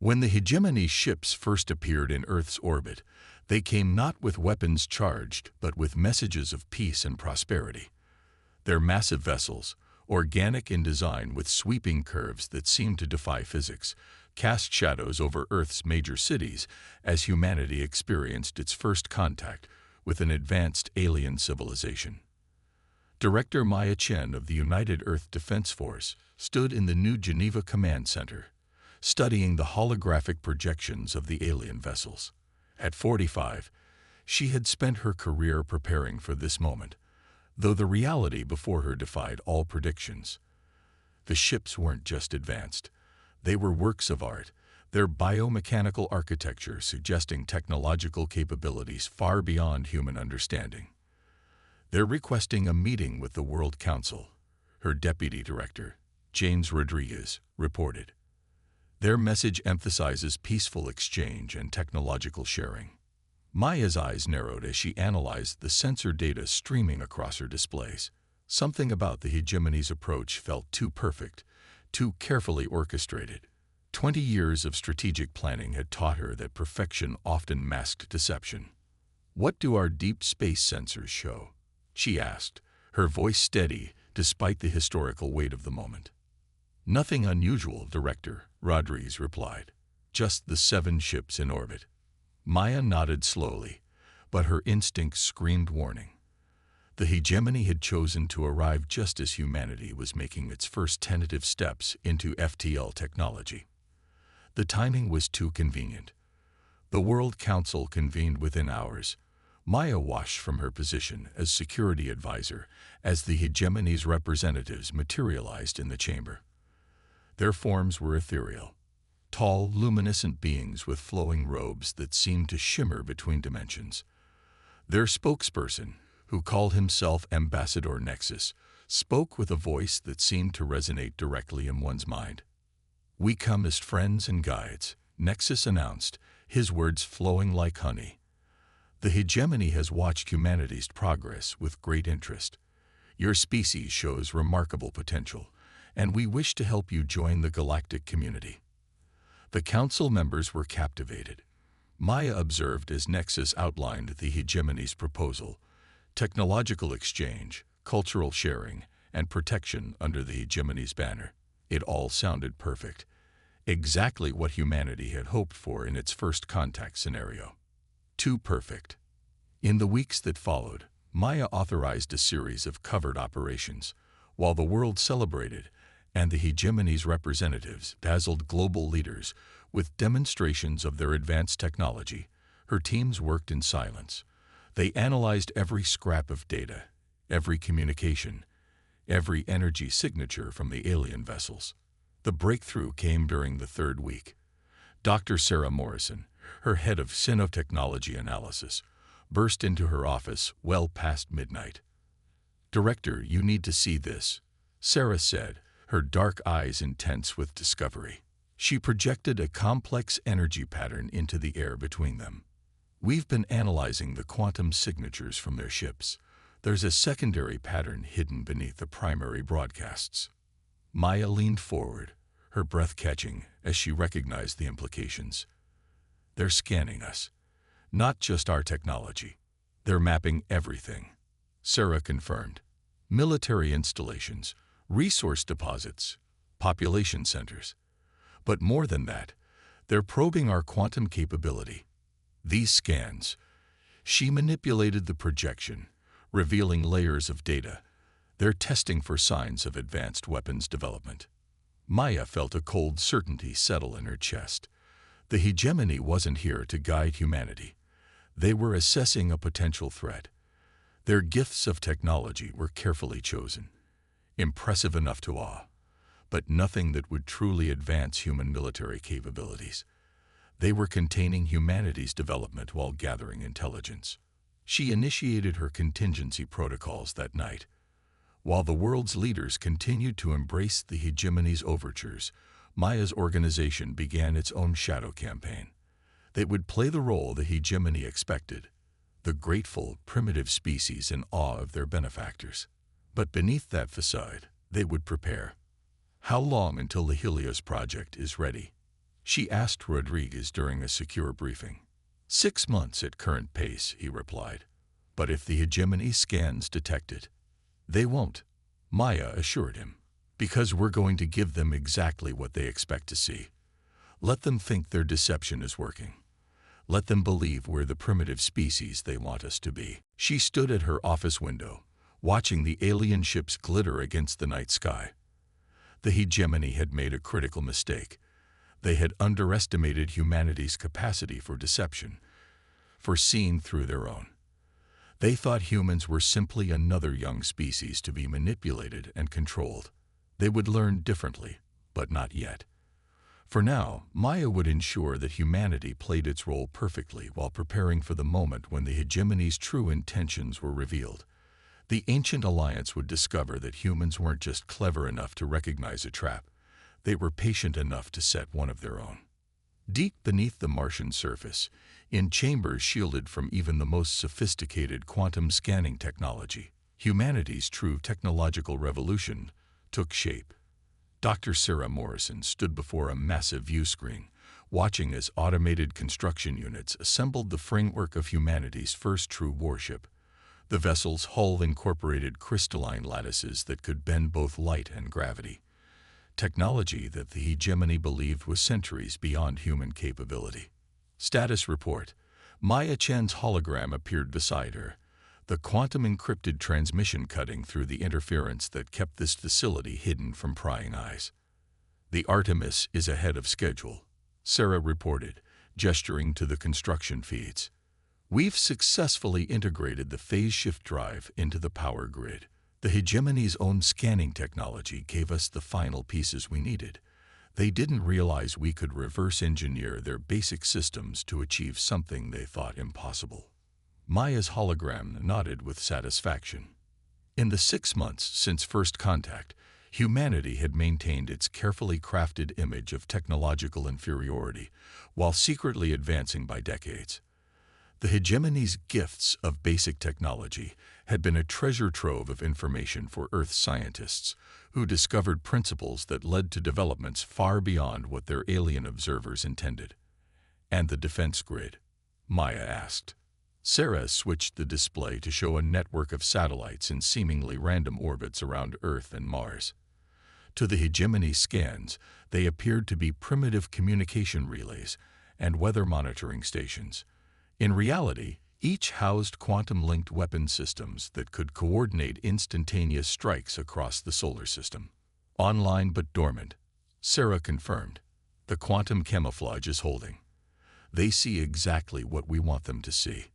When the hegemony ships first appeared in Earth's orbit, they came not with weapons charged, but with messages of peace and prosperity. Their massive vessels, organic in design with sweeping curves that seemed to defy physics, cast shadows over Earth's major cities as humanity experienced its first contact with an advanced alien civilization. Director Maya Chen of the United Earth Defense Force stood in the New Geneva Command Center, studying the holographic projections of the alien vessels. At 45, she had spent her career preparing for this moment, though the reality before her defied all predictions. The ships weren't just advanced. They were works of art, their biomechanical architecture suggesting technological capabilities far beyond human understanding. They're requesting a meeting with the World Council, her deputy director, James Rodriguez, reported. Their message emphasizes peaceful exchange and technological sharing. Maya's eyes narrowed as she analyzed the sensor data streaming across her displays. Something about the hegemony's approach felt too perfect, too carefully orchestrated. 20 years of strategic planning had taught her that perfection often masked deception. "What do our deep space sensors show?" she asked, her voice steady despite the historical weight of the moment. "Nothing unusual, Director," Rodriguez replied. "Just the 7 ships in orbit." Maya nodded slowly, but her instincts screamed warning. The hegemony had chosen to arrive just as humanity was making its first tentative steps into FTL technology. The timing was too convenient. The World Council convened within hours. Maya watched from her position as security advisor as the hegemony's representatives materialized in the chamber. Their forms were ethereal, tall, luminescent beings with flowing robes that seemed to shimmer between dimensions. Their spokesperson, who called himself Ambassador Nexus, spoke with a voice that seemed to resonate directly in one's mind. "We come as friends and guides," Nexus announced, his words flowing like honey. "The hegemony has watched humanity's progress with great interest. Your species shows remarkable potential, and we wish to help you join the galactic community." The council members were captivated. Maya observed as Nexus outlined the hegemony's proposal: technological exchange, cultural sharing, and protection under the hegemony's banner. It all sounded perfect. Exactly what humanity had hoped for in its first contact scenario. Too perfect. In the weeks that followed, Maya authorized a series of covert operations, while the world celebrated, and the hegemony's representatives dazzled global leaders with demonstrations of their advanced technology. Her teams worked in silence. They analyzed every scrap of data, every communication, every energy signature from the alien vessels. The breakthrough came during the 3rd week. Dr. Sarah Morrison, her head of Synotechnology Analysis, burst into her office well past midnight. "Director, you need to see this," Sarah said, her dark eyes intense with discovery. She projected a complex energy pattern into the air between them. "We've been analyzing the quantum signatures from their ships. There's a secondary pattern hidden beneath the primary broadcasts." Maya leaned forward, her breath catching as she recognized the implications. "They're scanning us. Not just our technology. They're mapping everything," Sarah confirmed. "Military installations, resource deposits, population centers. But more than that, they're probing our quantum capability. These scans," she manipulated the projection, revealing layers of data. "They're testing for signs of advanced weapons development." Maya felt a cold certainty settle in her chest. The hegemony wasn't here to guide humanity. They were assessing a potential threat. Their gifts of technology were carefully chosen, impressive enough to awe, but nothing that would truly advance human military capabilities. They were containing humanity's development while gathering intelligence. She initiated her contingency protocols that night. While the world's leaders continued to embrace the hegemony's overtures, Maya's organization began its own shadow campaign. They would play the role the hegemony expected, the grateful, primitive species in awe of their benefactors. But beneath that facade, they would prepare. How long until the Helios project is ready? she asked Rodriguez during a secure briefing. 6 months at current pace, he replied. But if the hegemony scans detect it, they won't, Maya assured him. Because we're going to give them exactly what they expect to see. Let them think their deception is working. Let them believe we're the primitive species they want us to be. She stood at her office window, watching the alien ships glitter against the night sky. The hegemony had made a critical mistake. They had underestimated humanity's capacity for deception, for seeing through their own. They thought humans were simply another young species to be manipulated and controlled. They would learn differently, but not yet. For now, Maya would ensure that humanity played its role perfectly while preparing for the moment when the hegemony's true intentions were revealed. The ancient alliance would discover that humans weren't just clever enough to recognize a trap. They were patient enough to set one of their own. Deep beneath the Martian surface, in chambers shielded from even the most sophisticated quantum scanning technology, humanity's true technological revolution took shape. Dr. Sarah Morrison stood before a massive view screen, watching as automated construction units assembled the framework of humanity's first true warship. The vessel's hull incorporated crystalline lattices that could bend both light and gravity, technology that the hegemony believed was centuries beyond human capability. Status report. Maya Chen's hologram appeared beside her, the quantum-encrypted transmission cutting through the interference that kept this facility hidden from prying eyes. The Artemis is ahead of schedule, Sarah reported, gesturing to the construction feeds. We've successfully integrated the phase shift drive into the power grid. The hegemony's own scanning technology gave us the final pieces we needed. They didn't realize we could reverse engineer their basic systems to achieve something they thought impossible. Maya's hologram nodded with satisfaction. In the 6 months since first contact, humanity had maintained its carefully crafted image of technological inferiority, while secretly advancing by decades. The hegemony's gifts of basic technology had been a treasure trove of information for Earth scientists, who discovered principles that led to developments far beyond what their alien observers intended. And the defense grid? Maya asked. Sarah switched the display to show a network of satellites in seemingly random orbits around Earth and Mars. To the hegemony scans, they appeared to be primitive communication relays and weather monitoring stations. In reality, each housed quantum-linked weapon systems that could coordinate instantaneous strikes across the solar system. Online but dormant, Sarah confirmed. The quantum camouflage is holding. They see exactly what we want them to see.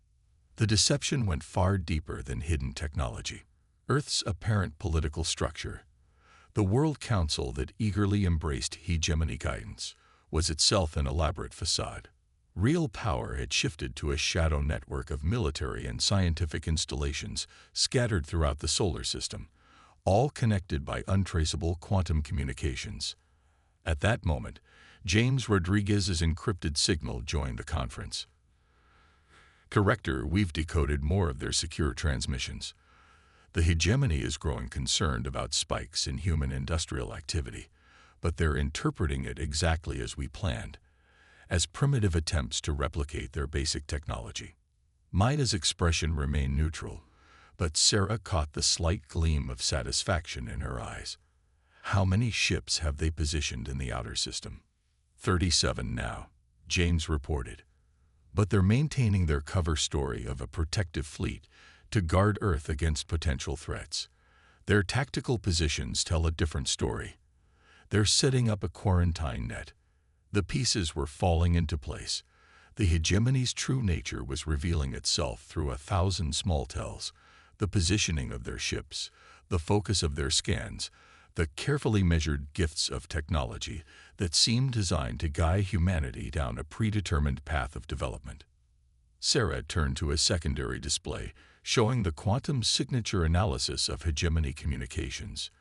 The deception went far deeper than hidden technology. Earth's apparent political structure, the World Council that eagerly embraced hegemony guidance, was itself an elaborate facade. Real power had shifted to a shadow network of military and scientific installations scattered throughout the solar system, all connected by untraceable quantum communications. At that moment, James Rodriguez's encrypted signal joined the conference. Corrector, we've decoded more of their secure transmissions. The hegemony is growing concerned about spikes in human industrial activity, but they're interpreting it exactly as we planned, as primitive attempts to replicate their basic technology. Maya's expression remained neutral, but Sarah caught the slight gleam of satisfaction in her eyes. How many ships have they positioned in the outer system? 37 now, James reported. But they're maintaining their cover story of a protective fleet to guard Earth against potential threats. Their tactical positions tell a different story. They're setting up a quarantine net. The pieces were falling into place. The hegemony's true nature was revealing itself through 1,000 small tells, the positioning of their ships, the focus of their scans, the carefully measured gifts of technology that seemed designed to guide humanity down a predetermined path of development. Sarah turned to a secondary display, showing the quantum signature analysis of hegemony communications.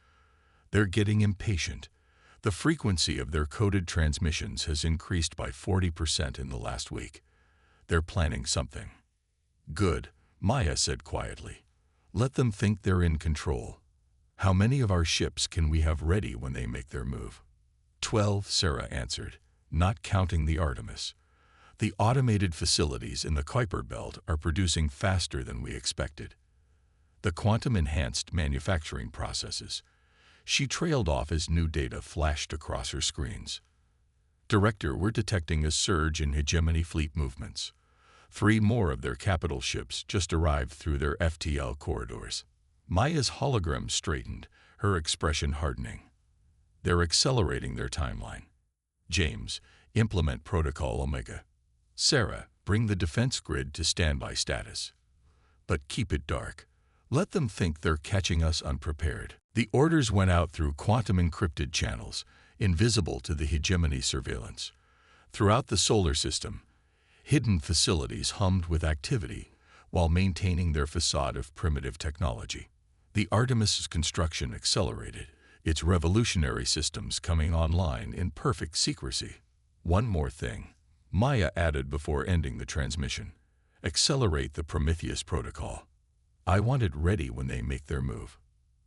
They're getting impatient. The frequency of their coded transmissions has increased by 40% in the last week. They're planning something. Good, Maya said quietly. Let them think they're in control. How many of our ships can we have ready when they make their move? 12, Sarah answered. not counting the Artemis. The automated facilities in the Kuiper Belt are producing faster than we expected. The quantum-enhanced manufacturing processes. She trailed off as new data flashed across her screens. Director, we're detecting a surge in hegemony fleet movements. 3 more of their capital ships just arrived through their FTL corridors. Maya's hologram straightened, her expression hardening. They're accelerating their timeline. James, implement Protocol Omega. Sarah, bring the defense grid to standby status. But keep it dark. Let them think they're catching us unprepared. The orders went out through quantum-encrypted channels, invisible to the hegemony surveillance. Throughout the solar system, hidden facilities hummed with activity while maintaining their facade of primitive technology. The Artemis's construction accelerated, its revolutionary systems coming online in perfect secrecy. One more thing, Maya added before ending the transmission. Accelerate the Prometheus protocol. I want it ready when they make their move.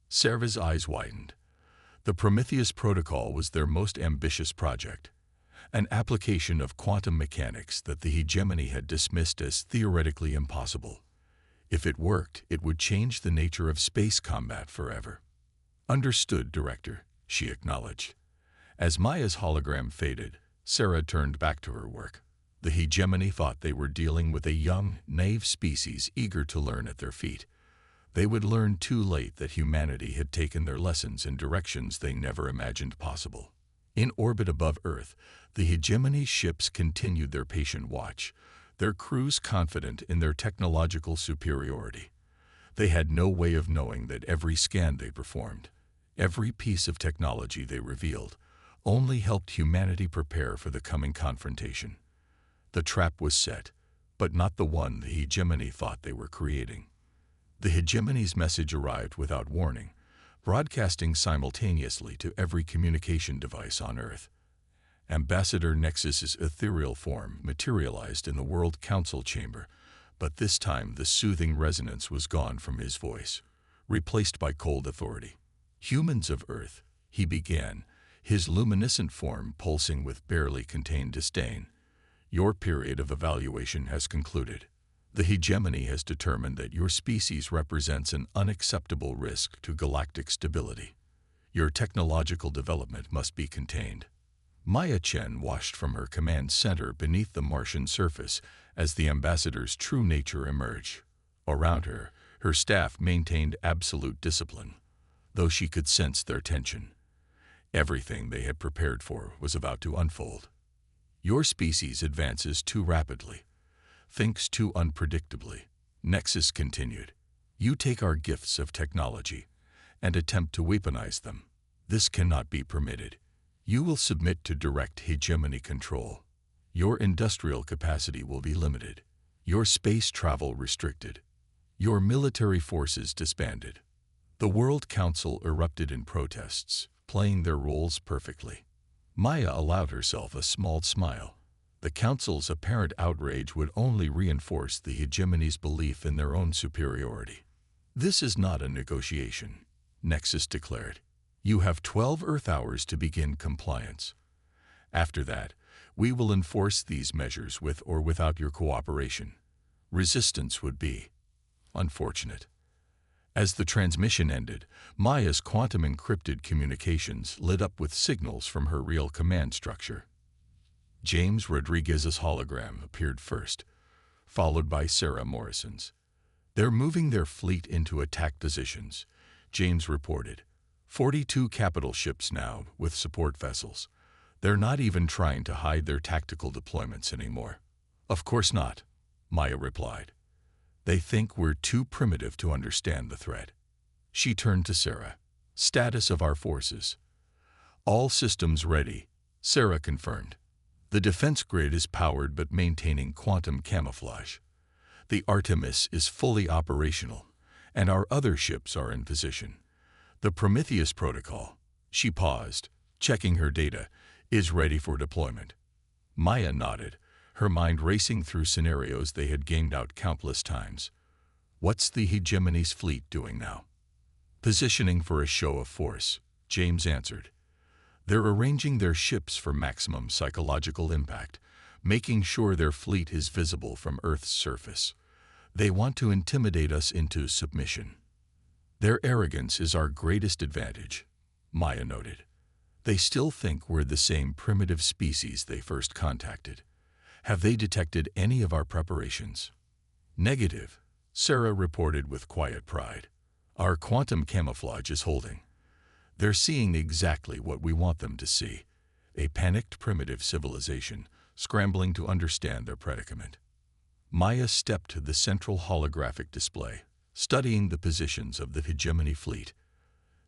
Sarah's eyes widened. The Prometheus protocol was their most ambitious project, an application of quantum mechanics that the hegemony had dismissed as theoretically impossible. If it worked, it would change the nature of space combat forever. Understood, Director, she acknowledged. As Maya's hologram faded, Sarah turned back to her work. The hegemony thought they were dealing with a young, naive species eager to learn at their feet. They would learn too late that humanity had taken their lessons in directions they never imagined possible. In orbit above Earth, the hegemony ships continued their patient watch, their crews confident in their technological superiority. They had no way of knowing that every scan they performed, every piece of technology they revealed, only helped humanity prepare for the coming confrontation. The trap was set, but not the one the hegemony thought they were creating. The hegemony's message arrived without warning, broadcasting simultaneously to every communication device on Earth. Ambassador Nexus's ethereal form materialized in the World Council chamber, but this time the soothing resonance was gone from his voice, replaced by cold authority. Humans of Earth, he began, his luminescent form pulsing with barely contained disdain. Your period of evaluation has concluded. The hegemony has determined that your species represents an unacceptable risk to galactic stability. Your technological development must be contained. Maya Chen washed from her command center beneath the Martian surface as the ambassador's true nature emerged. Around her, her staff maintained absolute discipline, though she could sense their tension. Everything they had prepared for was about to unfold. Your species advances too rapidly, thinks too unpredictably. Nexus continued. You take our gifts of technology and attempt to weaponize them. This cannot be permitted. You will submit to direct hegemony control. Your industrial capacity will be limited. Your space travel restricted. Your military forces disbanded. The World Council erupted in protests, playing their roles perfectly. Maya allowed herself a small smile. The Council's apparent outrage would only reinforce the hegemony's belief in their own superiority. This is not a negotiation, Nexus declared. You have 12 Earth hours to begin compliance. After that, we will enforce these measures with or without your cooperation. Resistance would be unfortunate. As the transmission ended, Maya's quantum-encrypted communications lit up with signals from her real command structure. James Rodriguez's hologram appeared first, followed by Sarah Morrison's. They're moving their fleet into attack positions, James reported. 42 capital ships now, with support vessels. They're not even trying to hide their tactical deployments anymore. Of course not, Maya replied. They think we're too primitive to understand the threat. She turned to Sarah. Status of our forces. All systems ready, Sarah confirmed. The defense grid is powered but maintaining quantum camouflage. The Artemis is fully operational, and our other ships are in position. The Prometheus protocol, she paused, checking her data, is ready for deployment. Maya nodded, her mind racing through scenarios they had gamed out countless times. What's the hegemony's fleet doing now? Positioning for a show of force, James answered. They're arranging their ships for maximum psychological impact, making sure their fleet is visible from Earth's surface. They want to intimidate us into submission. Their arrogance is our greatest advantage, Maya noted. They still think we're the same primitive species they first contacted. Have they detected any of our preparations? Negative, Sarah reported with quiet pride. Our quantum camouflage is holding. They're seeing exactly what we want them to see, a panicked primitive civilization scrambling to understand their predicament. Maya stepped to the central holographic display, studying the positions of the hegemony fleet.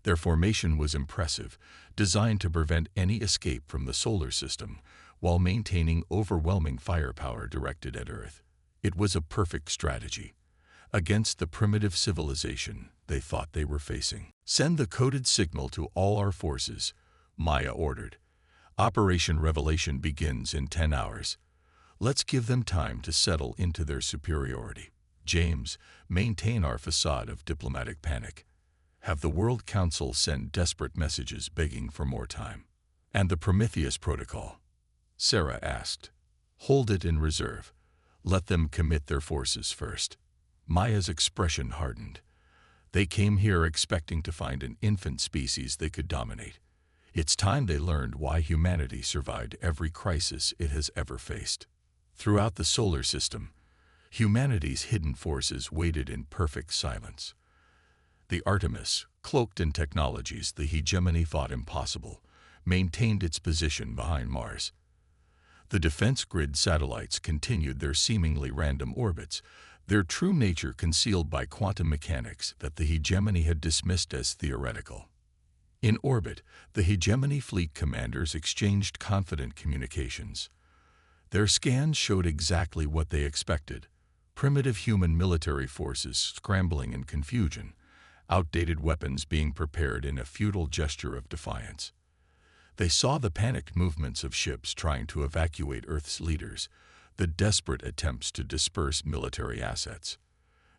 Their formation was impressive, designed to prevent any escape from the solar system while maintaining overwhelming firepower directed at Earth. It was a perfect strategy against the primitive civilization they thought they were facing. Send the coded signal to all our forces, Maya ordered. Operation Revelation begins in 10 hours. Let's give them time to settle into their superiority. James, maintain our facade of diplomatic panic. Have the World Council send desperate messages begging for more time. And the Prometheus Protocol? Sarah asked. Hold it in reserve. Let them commit their forces first. Maya's expression hardened. They came here expecting to find an infant species they could dominate. It's time they learned why humanity survived every crisis it has ever faced. Throughout the solar system, humanity's hidden forces waited in perfect silence. The Artemis, cloaked in technologies the hegemony thought impossible, maintained its position behind Mars. The defense grid satellites continued their seemingly random orbits, their true nature concealed by quantum mechanics that the hegemony had dismissed as theoretical. In orbit, the hegemony fleet commanders exchanged confident communications. Their scans showed exactly what they expected: primitive human military forces scrambling in confusion, outdated weapons being prepared in a futile gesture of defiance. They saw the panicked movements of ships trying to evacuate Earth's leaders, the desperate attempts to disperse military assets.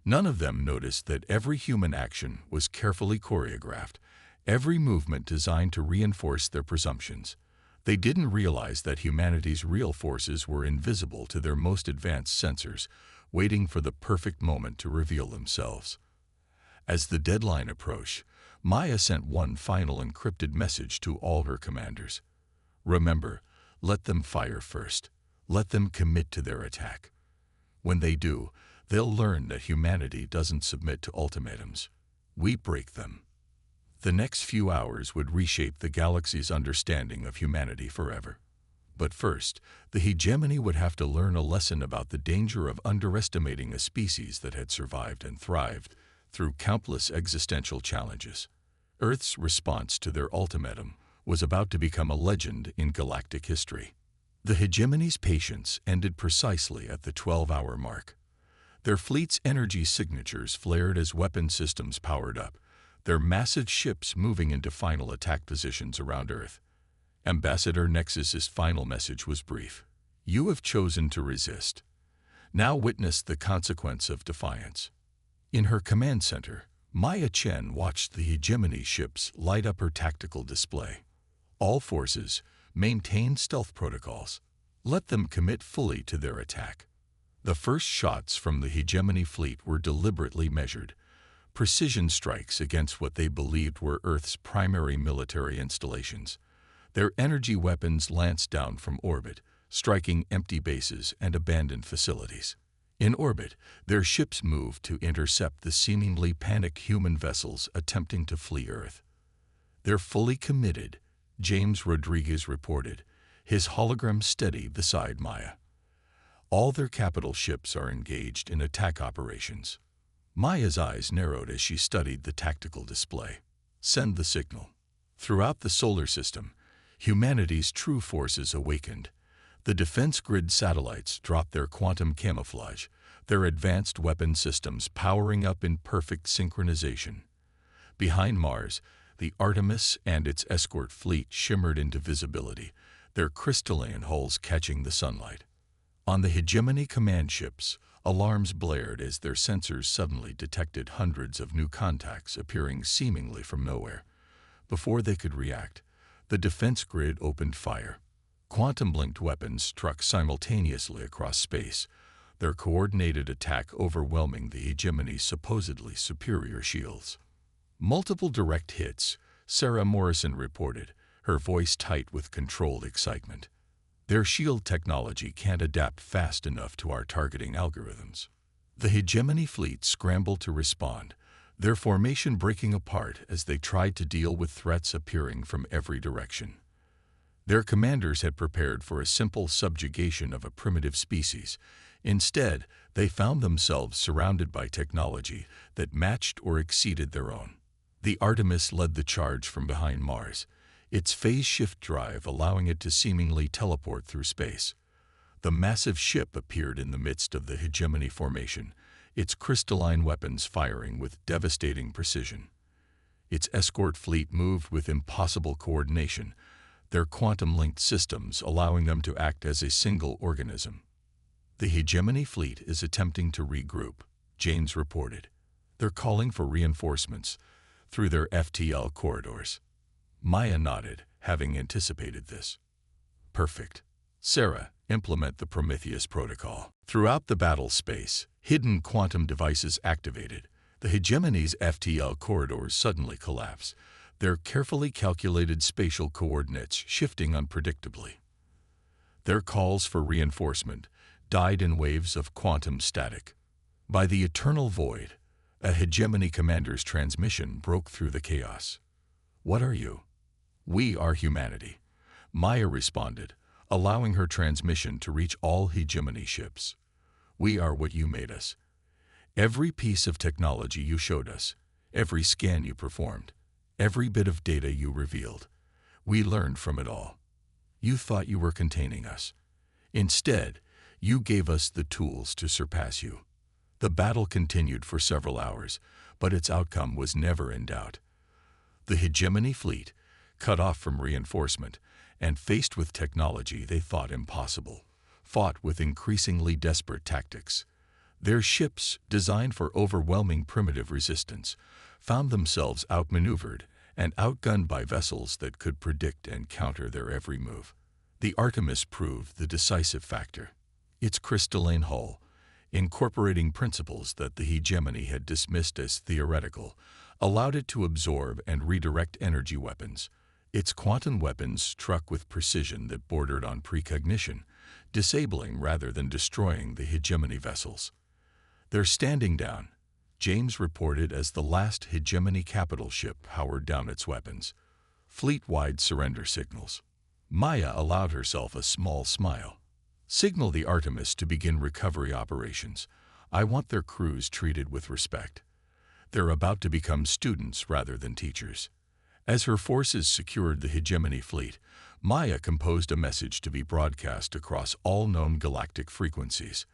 None of them noticed that every human action was carefully choreographed, every movement designed to reinforce their presumptions. They didn't realize that humanity's real forces were invisible to their most advanced sensors, waiting for the perfect moment to reveal themselves. As the deadline approached, Maya sent one final encrypted message to all her commanders. Remember, let them fire first. Let them commit to their attack. When they do, they'll learn that humanity doesn't submit to ultimatums. We break them. The next few hours would reshape the galaxy's understanding of humanity forever. But first, the hegemony would have to learn a lesson about the danger of underestimating a species that had survived and thrived through countless existential challenges. Earth's response to their ultimatum was about to become a legend in galactic history. The hegemony's patience ended precisely at the 12-hour mark. Their fleet's energy signatures flared as weapon systems powered up, their massive ships moving into final attack positions around Earth. Ambassador Nexus's final message was brief. You have chosen to resist. Now witness the consequence of defiance. In her command center, Maya Chen watched the hegemony ships light up her tactical display. All forces, maintain stealth protocols. Let them commit fully to their attack. The first shots from the hegemony fleet were deliberately measured, precision strikes against what they believed were Earth's primary military installations. Their energy weapons lanced down from orbit, striking empty bases and abandoned facilities. In orbit, their ships moved to intercept the seemingly panicked human vessels attempting to flee Earth. They're fully committed, James Rodriguez reported, his hologram steady beside Maya. All their capital ships are engaged in attack operations. Maya's eyes narrowed as she studied the tactical display. Send the signal. Throughout the solar system, humanity's true forces awakened. The defense grid satellites dropped their quantum camouflage, their advanced weapon systems powering up in perfect synchronization. Behind Mars, the Artemis and its escort fleet shimmered into visibility, their crystalline hulls catching the sunlight. On the hegemony command ships, alarms blared as their sensors suddenly detected hundreds of new contacts appearing seemingly from nowhere. Before they could react, The defense grid opened fire. Quantum-linked weapons struck simultaneously across space, their coordinated attack overwhelming the hegemony's supposedly superior shields. Multiple direct hits, Sarah Morrison reported, her voice tight with controlled excitement. Their shield technology can't adapt fast enough to our targeting algorithms. The hegemony fleet scrambled to respond, their formation breaking apart as they tried to deal with threats appearing from every direction. Their commanders had prepared for a simple subjugation of a primitive species. Instead, they found themselves surrounded by technology that matched or exceeded their own. The Artemis led the charge from behind Mars, its phase shift drive allowing it to seemingly teleport through space. The massive ship appeared in the midst of the hegemony formation, its crystalline weapons firing with devastating precision. Its escort fleet moved with impossible coordination, their quantum-linked systems allowing them to act as a single organism. The hegemony fleet is attempting to regroup, James reported. They're calling for reinforcements through their FTL corridors. Maya nodded, having anticipated this. Perfect. Sarah, implement the Prometheus protocol. Throughout the battle space, hidden quantum devices activated. The hegemony's FTL corridors suddenly collapse, their carefully calculated spatial coordinates shifting unpredictably. Their calls for reinforcement died in waves of quantum static. By the eternal void, a hegemony commander's transmission broke through the chaos. What are you? We are humanity, Maya responded, allowing her transmission to reach all hegemony ships. We are what you made us. Every piece of technology you showed us, every scan you performed, every bit of data you revealed, we learned from it all. You thought you were containing us. Instead, you gave us the tools to surpass you. The battle continued for several hours, but its outcome was never in doubt. The hegemony fleet, cut off from reinforcement and faced with technology they thought impossible, fought with increasingly desperate tactics. Their ships, designed for overwhelming primitive resistance, found themselves outmaneuvered and outgunned by vessels that could predict and counter their every move. The Artemis proved the decisive factor. Its crystalline hull, incorporating principles that the hegemony had dismissed as theoretical, allowed it to absorb and redirect energy weapons. Its quantum weapons struck with precision that bordered on precognition, disabling rather than destroying the hegemony vessels. They're standing down, James reported as the last hegemony capital ship powered down its weapons. Fleet-wide surrender signals. Maya allowed herself a small smile. Signal the Artemis to begin recovery operations. I want their crews treated with respect. They're about to become students rather than teachers. As her forces secured the hegemony fleet, Maya composed a message to be broadcast across all known galactic frequencies.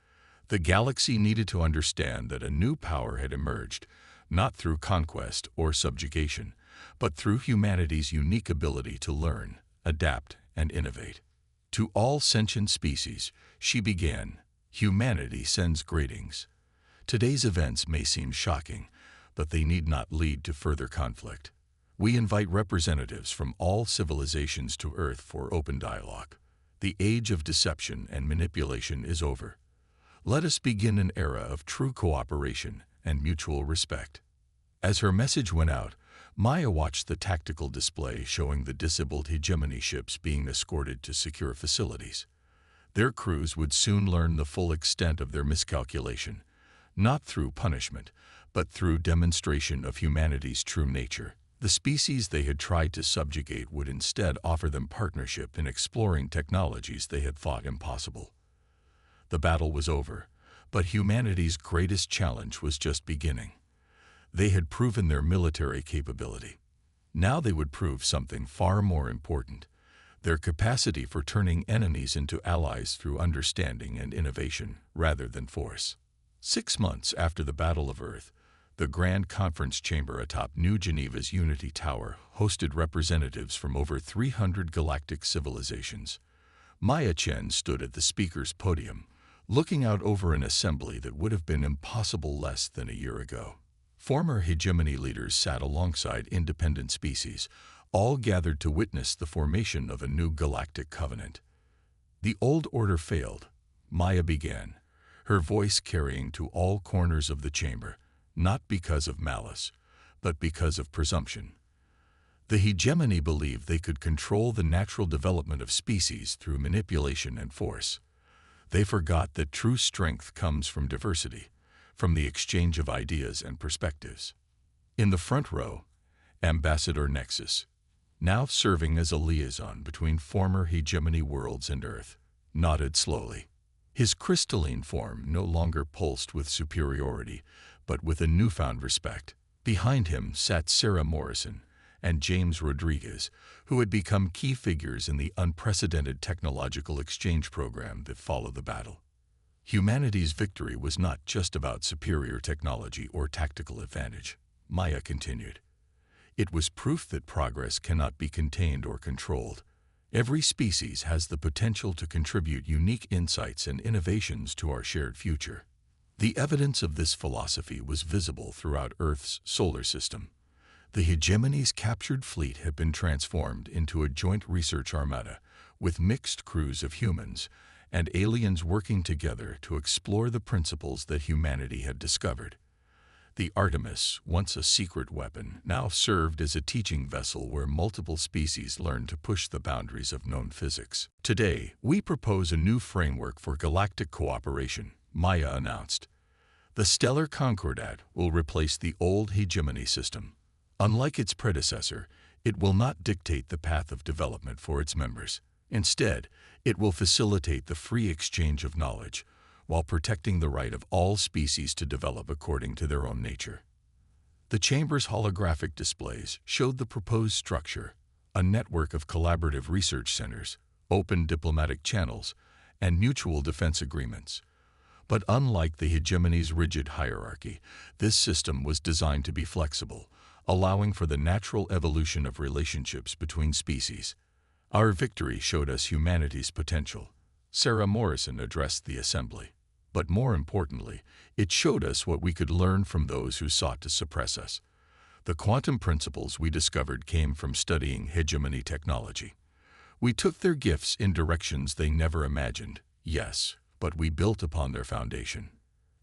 The galaxy needed to understand that a new power had emerged, not through conquest or subjugation, but through humanity's unique ability to learn, adapt, and innovate. To all sentient species, she began, humanity sends greetings. Today's events may seem shocking, but they need not lead to further conflict. We invite representatives from all civilizations to Earth for open dialogue. The age of deception and manipulation is over. Let us begin an era of true cooperation and mutual respect. As her message went out, Maya watched the tactical display showing the disabled hegemony ships being escorted to secure facilities. Their crews would soon learn the full extent of their miscalculation, not through punishment, but through demonstration of humanity's true nature. The species they had tried to subjugate would instead offer them partnership in exploring technologies they had thought impossible. The battle was over, but humanity's greatest challenge was just beginning. They had proven their military capability. Now they would prove something far more important, their capacity for turning enemies into allies through understanding and innovation rather than force. 6 months after the Battle of Earth, the Grand Conference Chamber atop New Geneva's Unity Tower hosted representatives from over 300 galactic civilizations. Maya Chen stood at the speaker's podium, looking out over an assembly that would have been impossible less than a year ago. Former hegemony leaders sat alongside independent species, all gathered to witness the formation of a new galactic covenant. The old order failed. Maya began, her voice carrying to all corners of the chamber, not because of malice, but because of presumption. The hegemony believed they could control the natural development of species through manipulation and force. They forgot that true strength comes from diversity, from the exchange of ideas and perspectives. In the front row, Ambassador Nexus, now serving as a liaison between former hegemony worlds and Earth, nodded slowly. His crystalline form no longer pulsed with superiority, but with a newfound respect. Behind him sat Sarah Morrison and James Rodriguez, who had become key figures in the unprecedented technological exchange program that followed the battle. Humanity's victory was not just about superior technology or tactical advantage, Maya continued. It was proof that progress cannot be contained or controlled. Every species has the potential to contribute unique insights and innovations to our shared future. The evidence of this philosophy was visible throughout Earth's solar system. The hegemony's captured fleet had been transformed into a joint research armada, with mixed crews of humans and aliens working together to explore the principles that humanity had discovered. The Artemis, once a secret weapon, now served as a teaching vessel where multiple species learned to push the boundaries of known physics. Today, we propose a new framework for galactic cooperation, Maya announced. The Stellar Concordat will replace the old hegemony system. Unlike its predecessor, it will not dictate the path of development for its members. Instead, it will facilitate the free exchange of knowledge, while protecting the right of all species to develop according to their own nature. The chamber's holographic displays showed the proposed structure, a network of collaborative research centers, open diplomatic channels, and mutual defense agreements. But unlike the hegemony's rigid hierarchy, this system was designed to be flexible, allowing for the natural evolution of relationships between species. Our victory showed us humanity's potential. Sarah Morrison addressed the assembly. But more importantly, it showed us what we could learn from those who sought to suppress us. The quantum principles we discovered came from studying hegemony technology. We took their gifts in directions they never imagined, yes, but we built upon their foundation.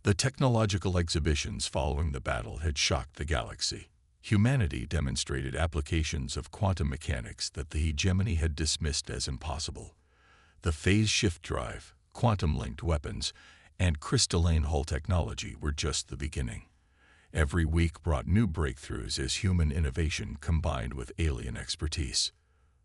The technological exhibitions following the battle had shocked the galaxy. Humanity demonstrated applications of quantum mechanics that the hegemony had dismissed as impossible. The phase shift drive, quantum-linked weapons, and crystalline hull technology were just the beginning. Every week brought new breakthroughs as human innovation combined with alien expertise.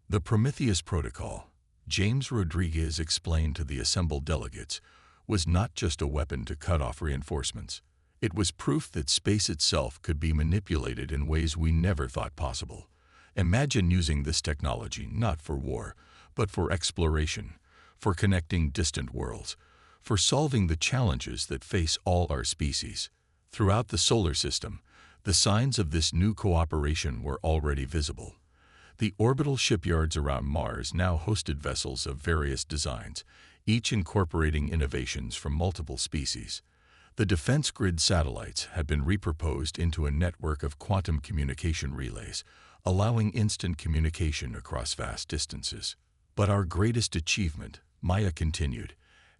The Prometheus Protocol, James Rodriguez explained to the assembled delegates, was not just a weapon to cut off reinforcements. It was proof that space itself could be manipulated in ways we never thought possible. Imagine using this technology not for war, but for exploration, for connecting distant worlds, for solving the challenges that face all our species. Throughout the solar system, the signs of this new cooperation were already visible. The orbital shipyards around Mars now hosted vessels of various designs, each incorporating innovations from multiple species. The defense grid satellites had been repurposed into a network of quantum communication relays, allowing instant communication across vast distances. But our greatest achievement, Maya continued,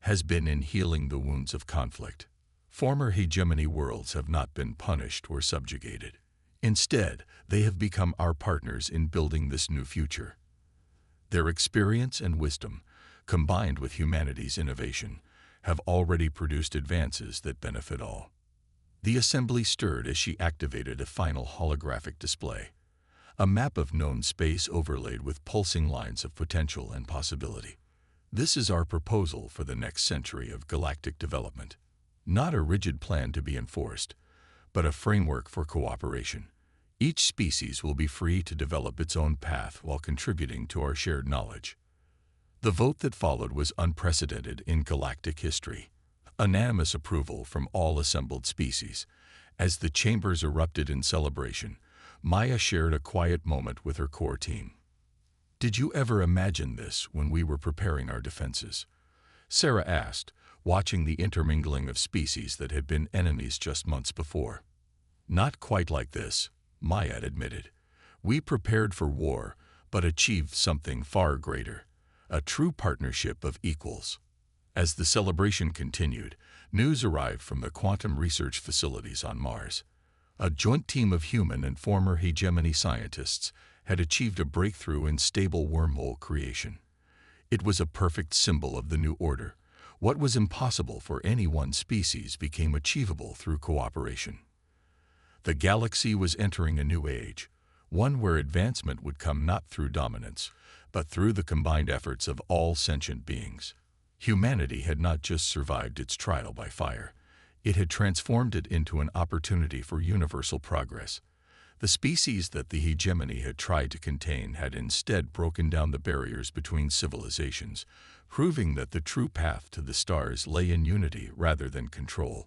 has been in healing the wounds of conflict. Former hegemony worlds have not been punished or subjugated. Instead, they have become our partners in building this new future. Their experience and wisdom, combined with humanity's innovation, have already produced advances that benefit all. The assembly stirred as she activated a final holographic display, a map of known space overlaid with pulsing lines of potential and possibility. This is our proposal for the next century of galactic development. Not a rigid plan to be enforced, but a framework for cooperation. Each species will be free to develop its own path while contributing to our shared knowledge. The vote that followed was unprecedented in galactic history. Unanimous approval from all assembled species. As the chambers erupted in celebration, Maya shared a quiet moment with her core team. "Did you ever imagine this when we were preparing our defenses?" Sarah asked, watching the intermingling of species that had been enemies just months before. "Not quite like this," Maya admitted. We prepared for war, but achieved something far greater, a true partnership of equals. As the celebration continued, news arrived from the quantum research facilities on Mars. A joint team of human and former hegemony scientists had achieved a breakthrough in stable wormhole creation. It was a perfect symbol of the new order. What was impossible for any one species became achievable through cooperation. The galaxy was entering a new age, one where advancement would come not through dominance, but through the combined efforts of all sentient beings. Humanity had not just survived its trial by fire, it had transformed it into an opportunity for universal progress. The species that the hegemony had tried to contain had instead broken down the barriers between civilizations, proving that the true path to the stars lay in unity rather than control.